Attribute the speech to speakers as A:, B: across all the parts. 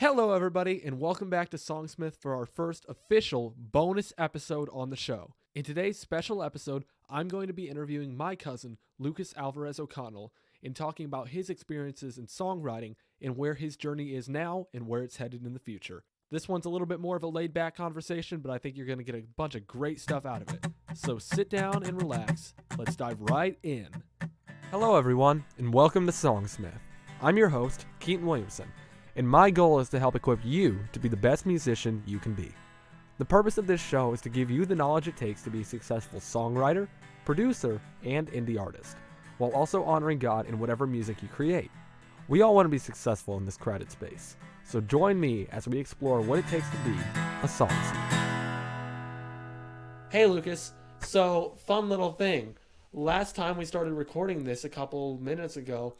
A: Hello, everybody, and welcome back to Songsmith for our first official bonus episode on the show. In today's special episode, I'm going to be interviewing my cousin, Lucas Alvarez O'Connell, and talking about his experiences in songwriting and where his journey is now and where it's headed in the future. This one's a little bit more of a laid-back conversation, but I think you're going to get a bunch of great stuff out of it. So sit down and relax. Let's dive right in. Hello, everyone, and welcome to Songsmith. I'm your host, Keaton Williamson, and my goal is to help equip you to be the best musician you can be. The purpose of this show is to give you the knowledge it takes to be a successful songwriter, producer, and indie artist, while also honoring God in whatever music you create. We all want to be successful in this crowded space, so join me as we explore what it takes to be a songsmith. Hey Lucas, so fun little thing. Last time we started recording this a couple minutes ago,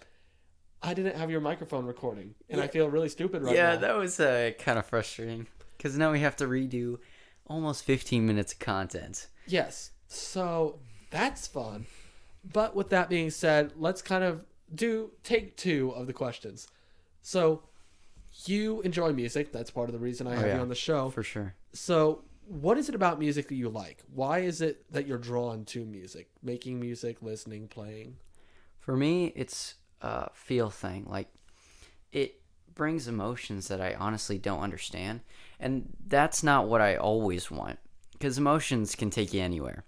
A: I didn't have your microphone recording, and I feel really stupid right now.
B: Yeah, that was kind of frustrating, because now we have to redo almost 15 minutes of content.
A: Yes, so that's fun. But with that being said, let's kind of do take two of the questions. So, you enjoy music. That's part of the reason I have you on the show.
B: For sure.
A: So, what is it about music that you like? Why is it that you're drawn to music? Making music, listening, playing?
B: For me, it's feel thing. Like, it brings emotions that I honestly don't understand, and that's not what I always want, because emotions can take you anywhere.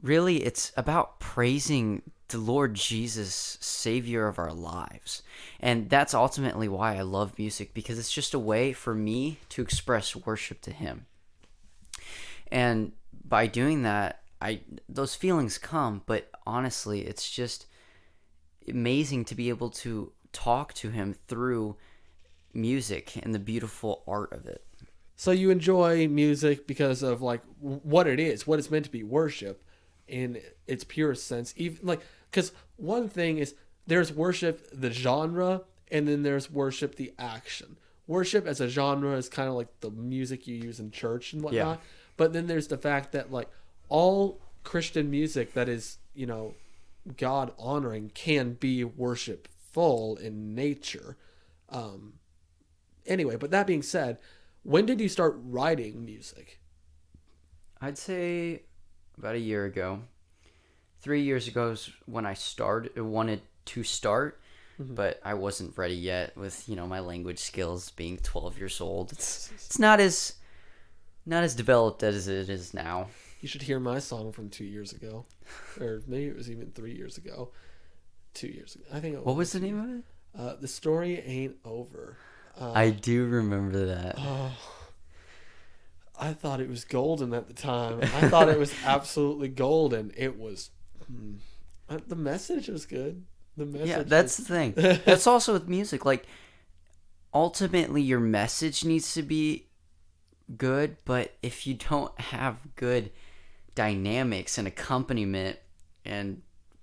B: Really, it's about praising the Lord Jesus, Savior of our lives, and that's ultimately why I love music, because it's just a way for me to express worship to Him. And by doing that, those feelings come, but honestly, it's just amazing to be able to talk to Him through music and the beautiful art of it.
A: So you enjoy music because of like what it is, what it's meant to be, worship in its purest sense. Even like, because one thing is there's worship the genre, and then there's worship the action. Worship as a genre is kind of like the music you use in church and whatnot.
B: Yeah.
A: But then there's the fact that like all Christian music that is, God honoring can be worshipful in nature. Anyway, but that being said, when did you start writing music?
B: I'd say about a year ago. 3 years ago is when I wanted to start, but I wasn't ready yet with, my language skills being 12 years old. It's not as developed as it is now.
A: You should hear my song from 2 years ago. Or maybe it was even 3 years ago. 2 years ago. I think it was.
B: What was the name of it?
A: The Story Ain't Over.
B: I do remember that.
A: I thought it was golden at the time. I thought it was absolutely golden. It was... the message was good.
B: That's the thing. That's also with music. Like, ultimately, your message needs to be good, but if you don't have good dynamics and accompaniment and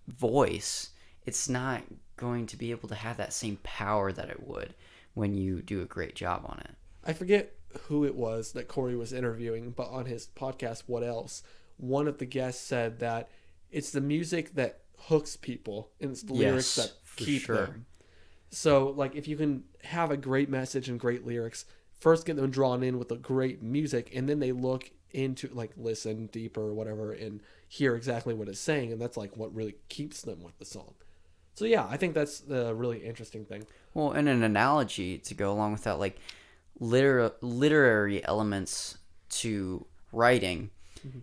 B: voice, it's not going to be able to have that same power that it would when you do a great job on it.
A: I forget who it was that Corey was interviewing, but on his podcast, What Else, one of the guests said that it's the music that hooks people and it's the lyrics that keep them. So, like, if you can have a great message and great lyrics, first get them drawn in with the great music, and then they look into, like, listen deeper or whatever and hear exactly what it's saying, and that's, like, what really keeps them with the song. So, yeah, I think that's the really interesting thing.
B: Well, and an analogy to go along with that, like, literary elements to writing,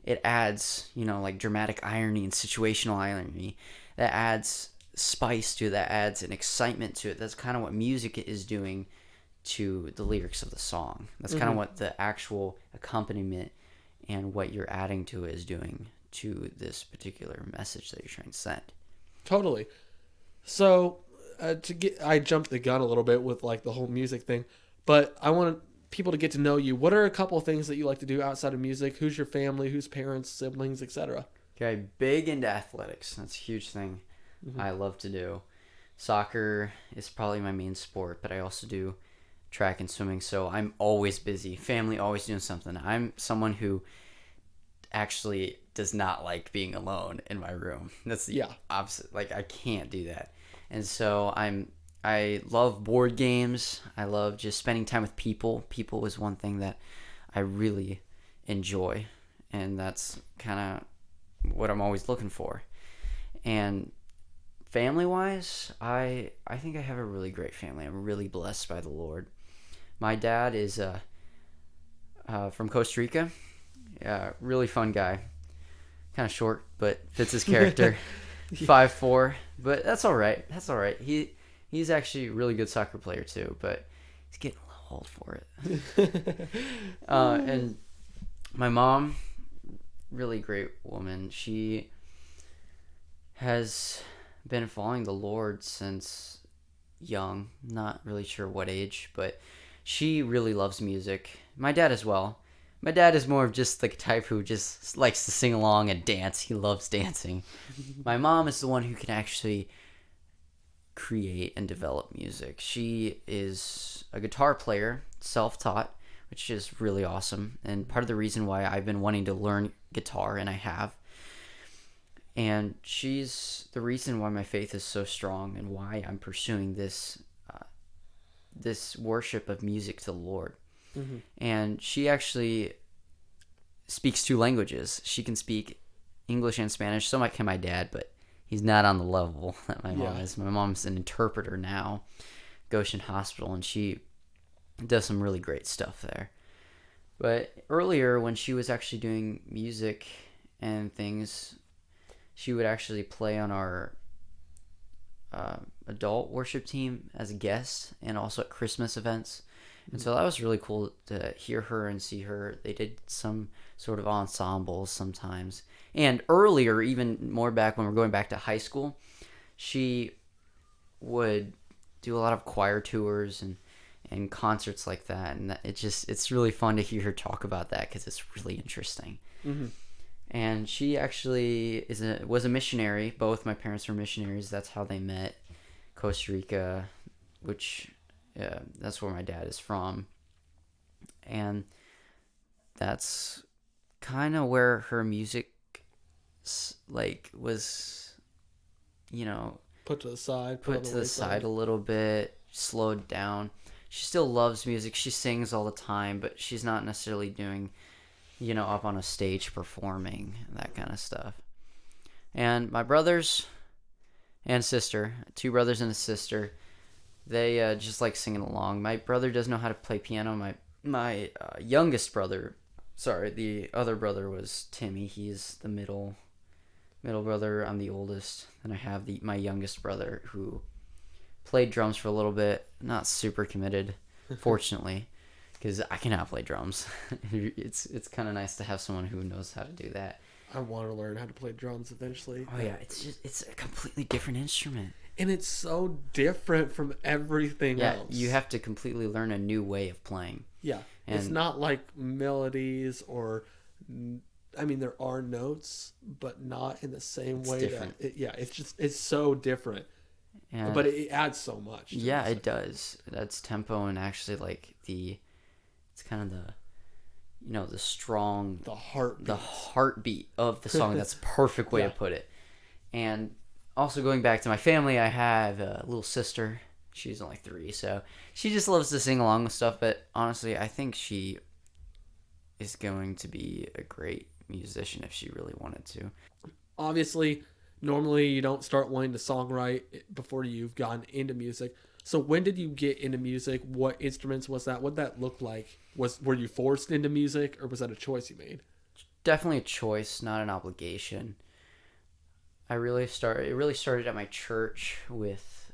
B: it adds, like, dramatic irony and situational irony. That adds spice to it, that adds an excitement to it. That's kind of what music is doing to the lyrics of the song. That's kind of what the actual accompaniment and what you're adding to it is doing to this particular message that you're trying to send.
A: Totally. So, I jumped the gun a little bit with like the whole music thing, but I want people to get to know you. What are a couple of things that you like to do outside of music? Who's your family? Who's parents, siblings, etc.?
B: Okay, big into athletics. That's a huge thing I love to do. Soccer is probably my main sport, but I also do track and swimming, so I'm always busy. Family, always doing something. I'm someone who actually does not like being alone in my room. That's the opposite. Like, I can't do that. And so I'm I love board games. I love just spending time with people. People is one thing that I really enjoy, and that's kind of what I'm always looking for. And family wise, I think I have a really great family. I'm really blessed by the Lord. My dad is from Costa Rica. Really fun guy. Kind of short, but fits his character. 5'4", but that's all right. That's all right. He's actually a really good soccer player too, but he's getting a little old for it. And my mom, really great woman. She has been following the Lord since young. Not really sure what age, but she really loves music. My dad as well. My dad is more of just the type who just likes to sing along and dance. He loves dancing. My mom is the one who can actually create and develop music. She is a guitar player, self-taught, which is really awesome. And part of the reason why I've been wanting to learn guitar, and I have. And she's the reason why my faith is so strong and why I'm pursuing this worship of music to the Lord. Mm-hmm. And she actually speaks 2 languages. She can speak English and Spanish. So can my dad, but he's not on the level that my mom is. My mom's an interpreter now, Goshen Hospital, and she does some really great stuff there. But earlier, when she was actually doing music and things, she would actually play on our adult worship team as a guest and also at Christmas events. And so that was really cool to hear her and see her. They did some sort of ensembles sometimes. And earlier, even more back when we're going back to high school, she would do a lot of choir tours and concerts like that. And it's really fun to hear her talk about that because it's really interesting. Mm-hmm. And she actually was a missionary. Both my parents were missionaries. That's how they met. Costa Rica, which... that's where my dad is from, and that's kind of where her music was,
A: put to the side
B: a little bit, slowed down. She still loves music. She sings all the time, but she's not necessarily doing, up on a stage performing, that kind of stuff. And my brothers and sister, 2 brothers and a sister, they just like singing along. My brother doesn't know how to play piano. My youngest brother, the other brother was Timmy. He's the middle brother. I'm the oldest. And I have my youngest brother who played drums for a little bit. Not super committed, fortunately, because I cannot play drums. It's kind of nice to have someone who knows how to do that.
A: I want to learn how to play drums eventually.
B: Oh yeah, it's a completely different instrument.
A: And it's so different from everything else.
B: Yeah, you have to completely learn a new way of playing.
A: Yeah, it's not like melodies or... I mean, there are notes, but not in the same way. Different. It's so different. And but it adds so much.
B: Yeah, it does. That's tempo and actually it's kind of the strong... The heartbeat of the song. That's a perfect way to put it. And... also, going back to my family, I have a little sister. She's only 3, so she just loves to sing along with stuff. But honestly, I think she is going to be a great musician if she really wanted to.
A: Obviously, normally you don't start wanting to songwrite before you've gotten into music. So when did you get into music? What instruments was that? What did that look like? Were you forced into music, or was that a choice you made?
B: Definitely a choice, not an obligation. It really started at my church with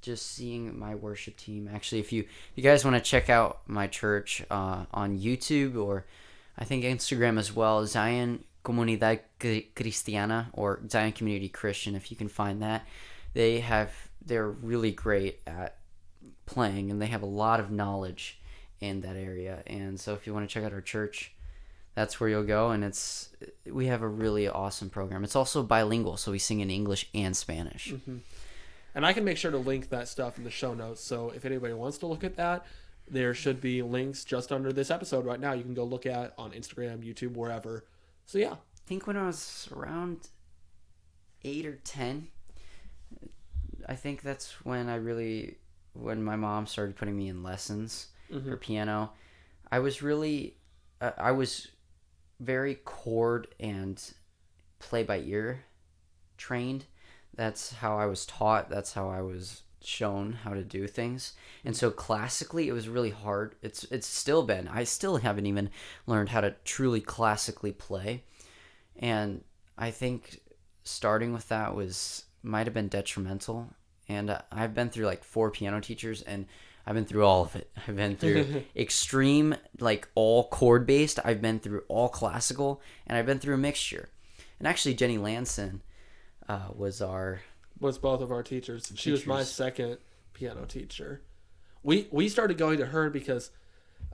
B: just seeing my worship team. Actually, if you guys want to check out my church on YouTube, or I think Instagram as well, Zion Comunidad Cristiana or Zion Community Christian, if you can find that, they're really great at playing, and they have a lot of knowledge in that area. And so if you want to check out our church, that's where you'll go, and we have a really awesome program. It's also bilingual, so we sing in English and Spanish.
A: Mm-hmm. And I can make sure to link that stuff in the show notes, so if anybody wants to look at that, there should be links just under this episode right now. You can go look at on Instagram, YouTube, wherever. So yeah.
B: I think when I was around 8 or 10, I think that's when when my mom started putting me in lessons
A: Mm-hmm.
B: for piano. I was I was very chord and play by ear trained. That's how I was taught. That's how I was shown how to do things. And so classically, it was really hard. It's still been. I still haven't even learned how to truly classically play. And I think starting with that might have been detrimental. And I've been through like 4 piano teachers, and I've been through all of it. I've been through extreme, like all chord based. I've been through all classical, and I've been through a mixture. And actually, Jenny Lanson was
A: both of our teachers. She was my second piano teacher. We started going to her because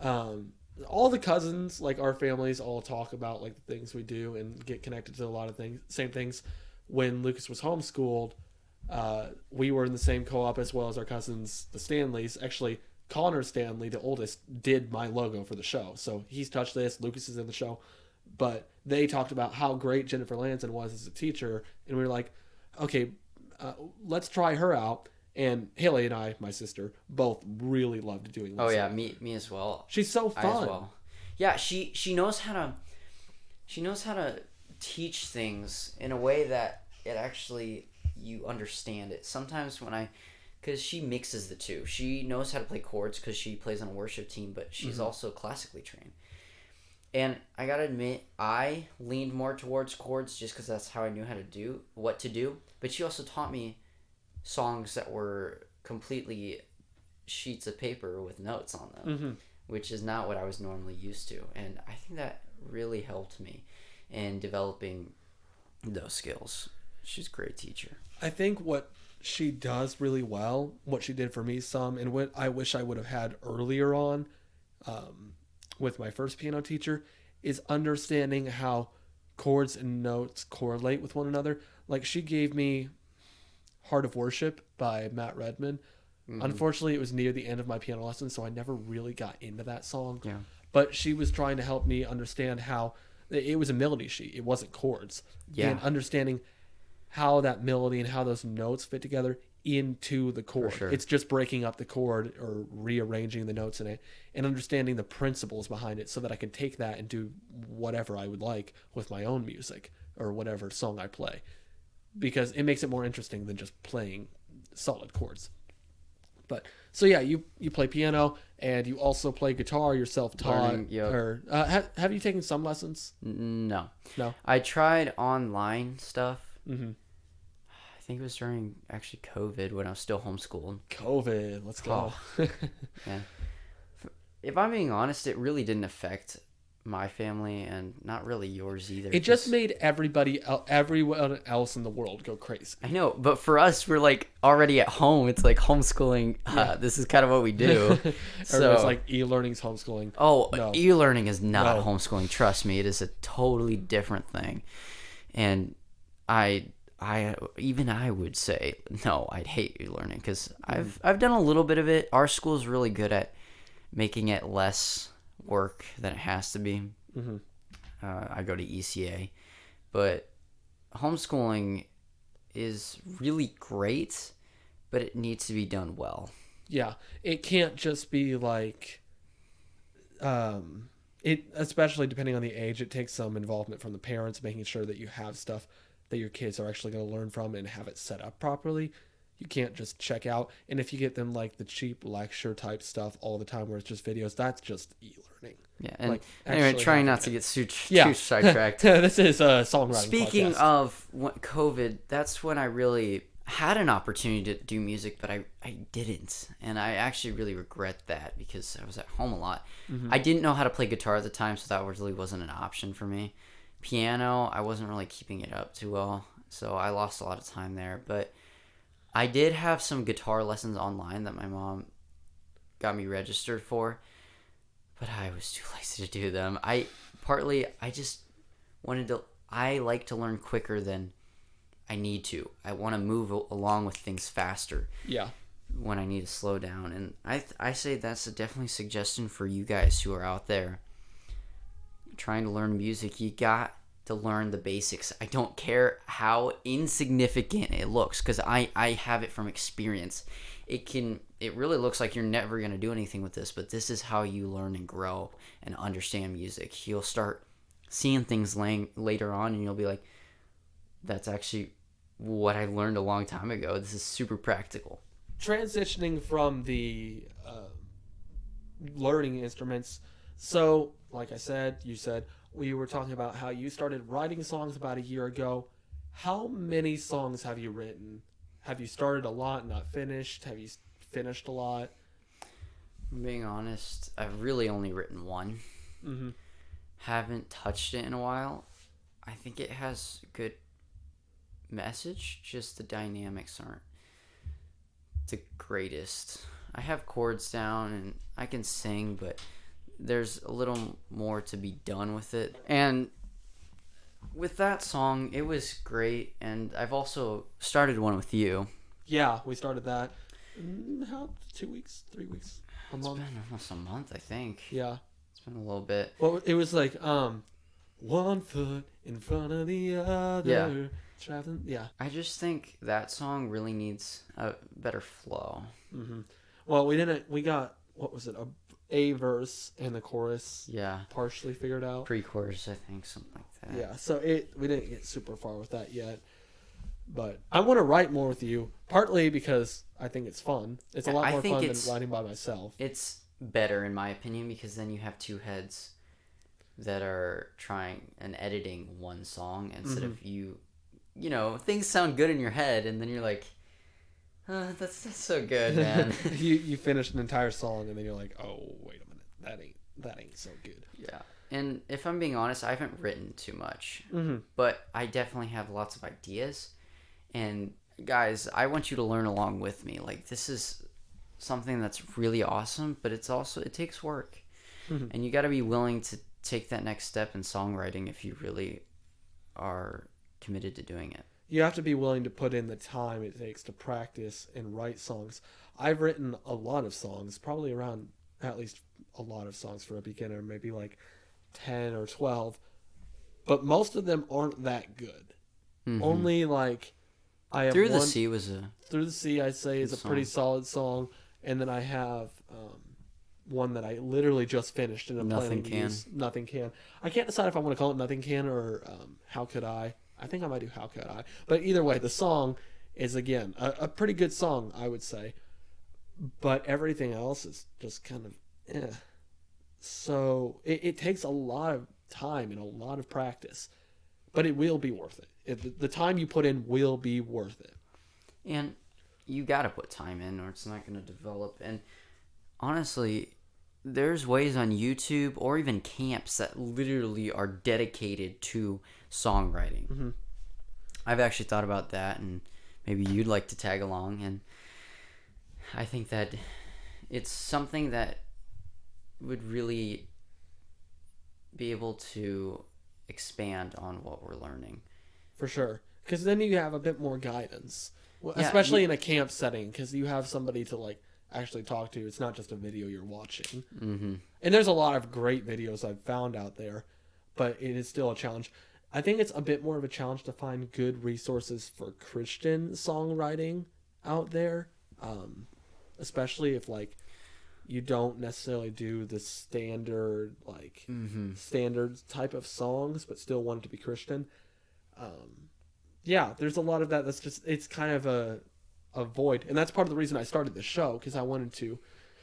A: all the cousins, like our families, all talk about like the things we do and get connected to a lot of things. Same things. When Lucas was homeschooled, we were in the same co-op as well as our cousins, the Stanleys. Actually, Connor Stanley, the oldest, did my logo for the show. So he's touched this. Lucas is in the show. But they talked about how great Jennifer Lanson was as a teacher. And we were like, okay, let's try her out. And Haley and I, my sister, both really loved doing this.
B: Oh yeah, me as well.
A: She's so fun.
B: I as well. Yeah, she knows how to teach things in a way that it actually you understand it. Sometimes because she mixes the two. She knows how to play chords because she plays on a worship team, but she's also classically trained. And I gotta admit, I leaned more towards chords just because that's how I knew what to do. But she also taught me songs that were completely sheets of paper with notes on them, which is not what I was normally used to. And I think that really helped me in developing those skills. She's a great teacher.
A: I think what she does really well, what she did for me some, and what I wish I would have had earlier on with my first piano teacher, is understanding how chords and notes correlate with one another. Like, she gave me Heart of Worship by Matt Redman. Unfortunately, it was near the end of my piano lesson, so I never really got into that song.
B: Yeah.
A: But she was trying to help me understand how it was a melody sheet. It wasn't chords.
B: Yeah.
A: And understanding how that melody and how those notes fit together into the chord.
B: For sure.
A: It's just breaking up the chord or rearranging the notes in it and understanding the principles behind it so that I can take that and do whatever I would like with my own music or whatever song I play. Because it makes it more interesting than just playing solid chords. But so yeah, you play piano and you also play guitar. You're self-taught.
B: Yep.
A: Or have you taken some lessons?
B: No.
A: No.
B: I tried online stuff.
A: Mm-hmm.
B: I think it was during actually COVID when I was still homeschooled.
A: COVID. Let's go.
B: Oh. Yeah. If I'm being honest, it really didn't affect my family and not really yours either.
A: It just made everyone else in the world go crazy.
B: I know, but for us, we're like already at home. It's like homeschooling. This is kind of what we do.
A: So it's like e-learning's homeschooling.
B: Oh,
A: no.
B: E-learning is not
A: No.
B: homeschooling. Trust me, it is a totally different thing. And I would say no. I'd hate e-learning because I've done a little bit of it. Our school's really good at making it less work than it has to be.
A: Mm-hmm.
B: I go to ECA, but homeschooling is really great, but it needs to be done well.
A: Yeah, it can't just be like, especially depending on the age, it takes some involvement from the parents, making sure that you have stuff that your kids are actually going to learn from and have it set up properly. You can't just check out. And if you get them like the cheap lecture type stuff all the time where it's just videos, that's just e-learning.
B: Yeah, and
A: like,
B: anyway, trying not to get too sidetracked.
A: This is a songwriting
B: Speaking
A: podcast.
B: of COVID, that's when I really had an opportunity to do music, but I didn't. And I actually really regret that because I was at home a lot.
A: Mm-hmm.
B: I didn't know how to play guitar at the time, so that really wasn't an option for me. Piano, I wasn't really keeping it up too well, so I lost a lot of time there. But I did have some guitar lessons online that my mom got me registered for, but I was too lazy to do them. I just wanted to. I like to learn quicker than I need to. I want to move along with things faster.
A: Yeah.
B: When I need to slow down, and I say that's definitely a suggestion for you guys who are out there trying to learn music. You got to learn the basics. I don't care how insignificant it looks, because I have it from experience. It really looks like you're never going to do anything with this, but this is how you learn and grow and understand music. You'll start seeing things later on, and you'll be like, that's actually what I learned a long time ago. This is super practical.
A: Transitioning from the learning instruments, so like I said, you said we were talking about how you started writing songs about a year ago. How many songs have you written? Have you started a lot, not finished? Have you finished a lot?
B: Being honest, I've really only written one.
A: Mm-hmm.
B: Haven't touched it in a while. I think it has a good message, just the dynamics aren't the greatest. I have chords down and I can sing, but there's a little more to be done with it. And with that song, it was great, and I've also started one with you.
A: Yeah, we started that. How 2 weeks, 3 weeks, a month?
B: It's been almost a month, I think.
A: Yeah,
B: it's been a little bit.
A: Well, it was like 1 foot in front of the other.
B: Yeah.
A: Yeah.
B: I just think that song really needs a better flow.
A: Mm-hmm. Well, we got, what was it, a verse and the chorus.
B: Yeah.
A: Partially figured out.
B: Pre-chorus, I think, something like that.
A: Yeah, so we didn't get super far with that yet. But I want to write more with you, partly because I think it's fun. It's a lot more fun than writing by myself.
B: It's better, in my opinion, because then you have two heads that are trying and editing one song instead of things sound good in your head, and then you're like, that's so good, man.
A: you finish an entire song, and then you're like, oh, wait a minute, that ain't so good.
B: Yeah. And if I'm being honest, I haven't written too much, but I definitely have lots of ideas. And guys, I want you to learn along with me. Like, this is something that's really awesome, but it takes work, and you got to be willing to take that next step in songwriting if you really are committed to doing it.
A: You have to be willing to put in the time it takes to practice and write songs. I've written a lot of songs, probably around at least a lot of songs for a beginner, maybe like 10 or 12, but most of them aren't that good. Only like I have
B: Through the Sea
A: I'd say is a pretty solid song, and then I have one that I literally just finished and I'm planning to use. Nothing Can. I can't decide if I want to call it Nothing Can or How Could I. I think I might do How Could I. But either way, the song is, again, a pretty good song, I would say. But everything else is just kind of So it takes a lot of time and a lot of practice. But it will be worth it. The time you put in will be worth it.
B: And you got to put time in or it's not going to develop. And honestly, there's ways on YouTube or even camps that literally are dedicated to songwriting. I've actually thought about that, and maybe you'd like to tag along. And I think that it's something that would really be able to expand on what we're learning.
A: For sure. Because then you have a bit more guidance. Well, especially in a camp setting, because you have somebody to like actually talk to. It's not just a video you're watching. And there's a lot of great videos I've found out there, but it is still a challenge. I think it's a bit more of a challenge to find good resources for Christian songwriting out there, especially if like you don't necessarily do the standard standard type of songs, but still want it to be Christian. Yeah, there's a lot of that. That's just, it's kind of a void, and that's part of the reason I started this show, because I wanted to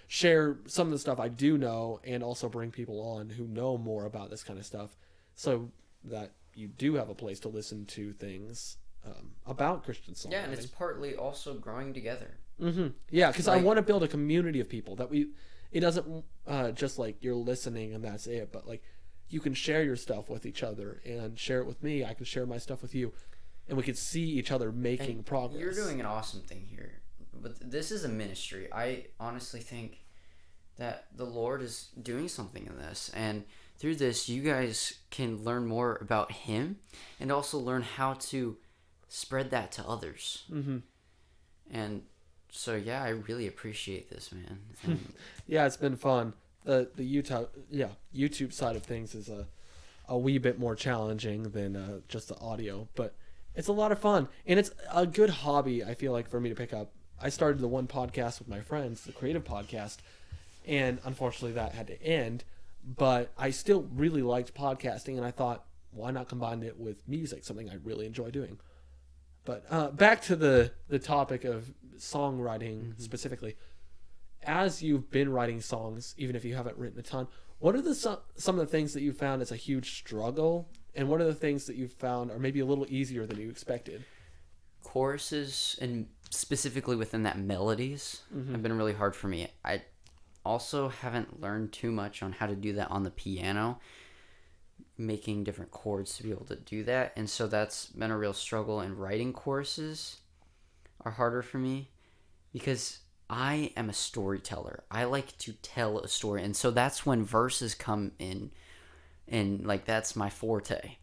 A: share some of the stuff I do know and also bring people on who know more about this kind of stuff, so that you do have a place to listen to things about Christian songwriting.
B: Yeah, and it's partly also growing together.
A: Yeah, because I want to build a community of people that it doesn't just like you're listening and that's it, but like you can share your stuff with each other and share it with me. I can share my stuff with you, and we can see each other making progress.
B: You're doing an awesome thing here, but this is a ministry. I honestly think that the Lord is doing something in this, and through this you guys can learn more about Him and also learn how to spread that to others. And so yeah, I really appreciate this, man.
A: Yeah, it's been fun. The YouTube side of things is a wee bit more challenging than just the audio, but it's a lot of fun, and it's a good hobby, I feel like, for me to pick up. I started the one podcast with my friends, the creative podcast, and unfortunately that had to end, but I still really liked podcasting, and I thought, why not combine it with music, something I really enjoy doing. But back to the topic of songwriting specifically. As you've been writing songs, even if you haven't written a ton, what are some of the things that you found as a huge struggle, and what are the things that you've found are maybe a little easier than you expected?
B: Choruses, and specifically within that melodies, have been really hard for me. I also haven't learned too much on how to do that on the piano, making different chords to be able to do that, and so that's been a real struggle. And writing choruses are harder for me because I am a storyteller. I like to tell a story, and so that's when verses come in, and like that's my forte.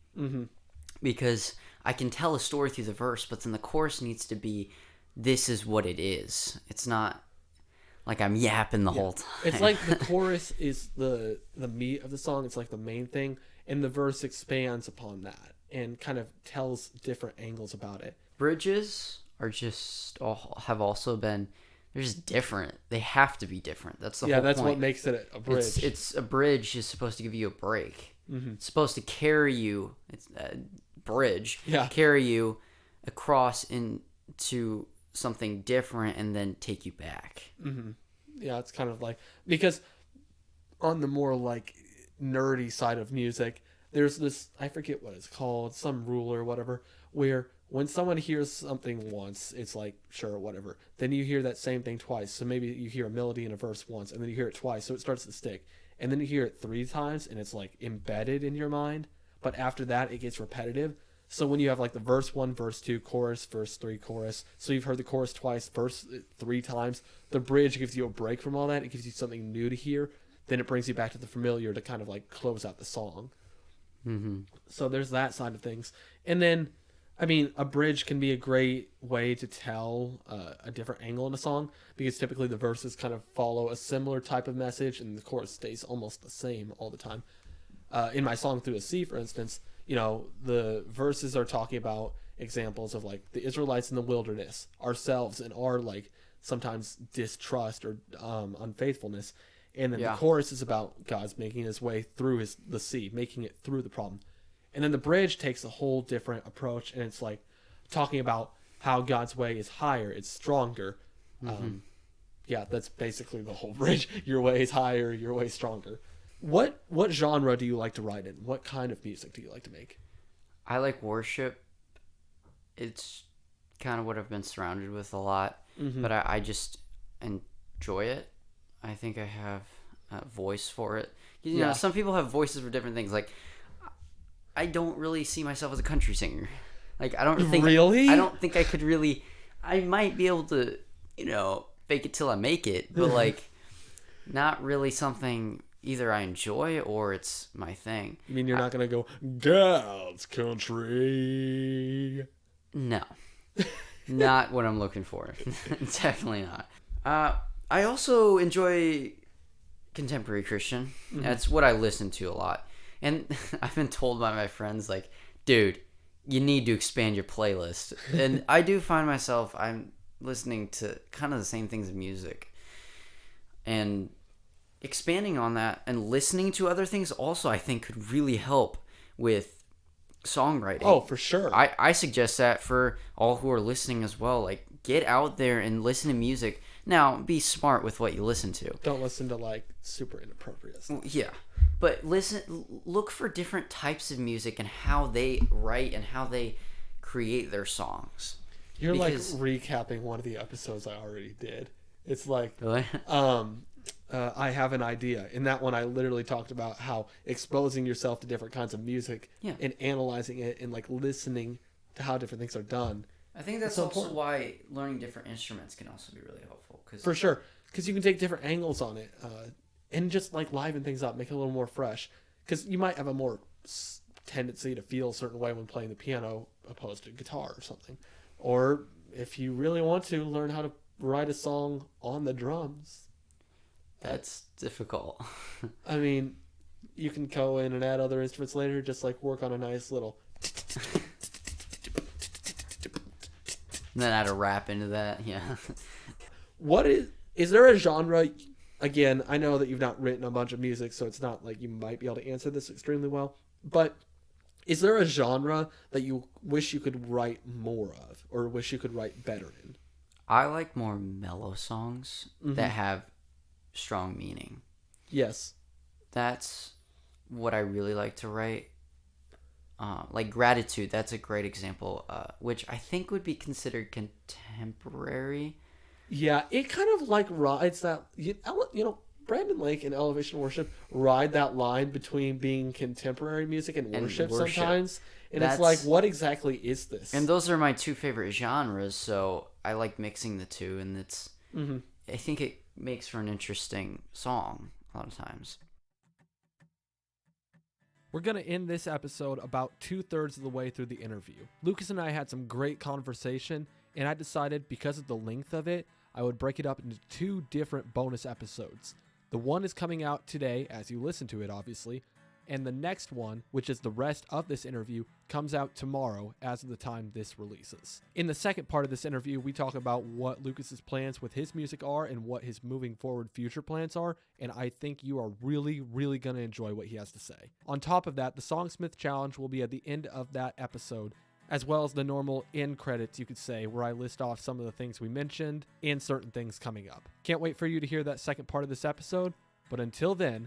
B: Because I can tell a story through the verse, but then the chorus needs to be, this is what it is. It's not like I'm yapping the whole time.
A: It's like the chorus is the meat of the song. It's like the main thing, and the verse expands upon that and kind of tells different angles about it.
B: Bridges are just have also been, they're just different. They have to be different. That's the whole point.
A: Yeah, that's what makes it a bridge.
B: It's a bridge is supposed to give you a break. It's supposed to carry you. It's a bridge.
A: Yeah.
B: Carry you across into something different and then take you back.
A: Yeah, it's kind of like, because on the more like nerdy side of music, there's this, I forget what it's called, some rule or whatever, where when someone hears something once, it's like, sure, whatever. Then you hear that same thing twice. So maybe you hear a melody in a verse once, and then you hear it twice, so it starts to stick. And then you hear it 3 times, and it's like embedded in your mind. But after that, it gets repetitive. So when you have like the verse 1, verse 2, chorus, verse 3, chorus. So you've heard the chorus twice, verse 3 times. The bridge gives you a break from all that. It gives you something new to hear. Then it brings you back to the familiar to kind of like close out the song. So there's that side of things. And then, I mean, a bridge can be a great way to tell a different angle in a song, because typically the verses kind of follow a similar type of message and the chorus stays almost the same all the time. In my song Through the Sea, for instance, you know, the verses are talking about examples of like the Israelites in the wilderness, ourselves, and our like sometimes distrust or unfaithfulness. And then the chorus is about God's making his way through the sea, making it through the problem. And then the bridge takes a whole different approach, and it's like talking about how God's way is higher, it's stronger. Yeah, that's basically the whole bridge. Your way is higher, your way is stronger. What genre do you like to write in? What kind of music do you like to make?
B: I like worship. It's kind of what I've been surrounded with a lot, but I just enjoy it. I think I have a voice for it. You know, some people have voices for different things. Like, I don't really see myself as a country singer. Like, I don't think
A: really.
B: I don't think I could really. I might be able to, you know, fake it till I make it, but like, not really something either I enjoy or it's my thing.
A: You mean you're not gonna go God's country?
B: No, not what I'm looking for. Definitely not. I also enjoy contemporary Christian. That's what I listen to a lot. And I've been told by my friends, like, dude, you need to expand your playlist. And I do find myself, I'm listening to kind of the same things in music. And expanding on that and listening to other things also, I think, could really help with songwriting.
A: Oh, for sure.
B: I suggest that for all who are listening as well. Like, get out there and listen to music. Now, be smart with what you listen to.
A: Don't listen to, like, super inappropriate stuff.
B: Yeah. But look for different types of music and how they write and how they create their songs.
A: You're like recapping one of the episodes I already did. It's like,
B: Really?
A: I have an idea. In that one, I literally talked about how exposing yourself to different kinds of music and analyzing it and like listening to how different things are done.
B: I think that's also why learning different instruments can also be really helpful.
A: For sure. Because you can take different angles on it and just like liven things up, make it a little more fresh. Because you might have a more tendency to feel a certain way when playing the piano opposed to guitar or something. Or if you really want to, learn how to write a song on the drums.
B: That's difficult.
A: I mean, You can go in and add other instruments later, just like work on a nice little.
B: And then add a rap into that. Yeah.
A: What is there a genre? Again, I know that you've not written a bunch of music, so it's not like you might be able to answer this extremely well. But is there a genre that you wish you could write more of, or wish you could write better in?
B: I like more mellow songs that have strong meaning.
A: Yes.
B: That's what I really like to write. Like Gratitude, that's a great example, which I think would be considered contemporary.
A: Yeah, it kind of like rides that, Brandon Lake and Elevation Worship ride that line between being contemporary music and worship sometimes. And it's like, what exactly is this?
B: And those are my two favorite genres, so I like mixing the two, and it's I think it makes for an interesting song a lot of times.
A: We're going to end this episode about 2/3 of the way through the interview. Lucas and I had some great conversation, and I decided because of the length of it, I would break it up into 2 different bonus episodes. The one is coming out today, as you listen to it, obviously, and the next one, which is the rest of this interview, comes out tomorrow as of the time this releases. In the second part of this interview, we talk about what Lucas's plans with his music are and what his moving forward future plans are, and I think you are really, really going to enjoy what he has to say. On top of that, the Songsmith Challenge will be at the end of that episode, as well as the normal end credits, you could say, where I list off some of the things we mentioned and certain things coming up. Can't wait for you to hear that second part of this episode, but until then,